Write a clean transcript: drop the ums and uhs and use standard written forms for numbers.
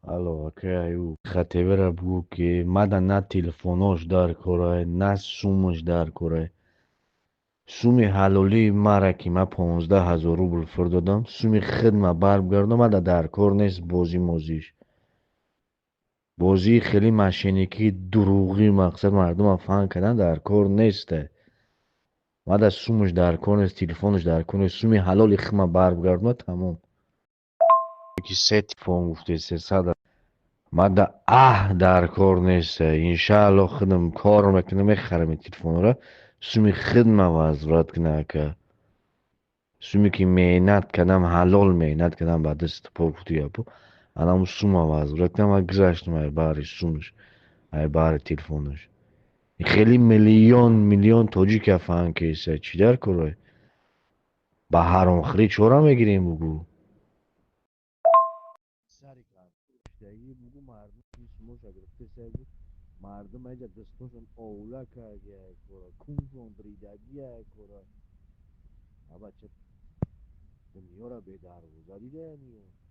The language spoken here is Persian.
Alo, que eu خطیبه بگو که مده نه تلفناش در کاره نه سومش در کاره. سومی حلالی مرا که من 15,000 روبل فردادم سومی خدمه برگردم مده در کار نیست بازی موزیش. بازی خیلی مشینیکی دروغی مقصد مردم هم فهم کردن در کار نیسته. مده سومش در کار نیست تلفنش در کار نیست سومی حلالی خدمه برگردم تمام. یکی سه تلفن گفته 300 ماده در کار نیست انشالله خودم کار میکنم میخرم این تلفن را سومی خدمه وزارت کنه که سومی که مهنت کردم حلال مهنت کردم با دست پا گفتی یا الان سوم وزارت کنم و گذاشتم ای باری سومش ای باری تلفنش خیلی میلیون میلیون توجیه فهم کیسه چی در کاره با حرام خری چورا میگیریم بگو سری کار اشتایی بگو مردم این سموش گرفته سری مردم اینجا دستشون اوله که کورا کونشون بریدگی کورا اما چه دنیا را به در گذاری ده نیو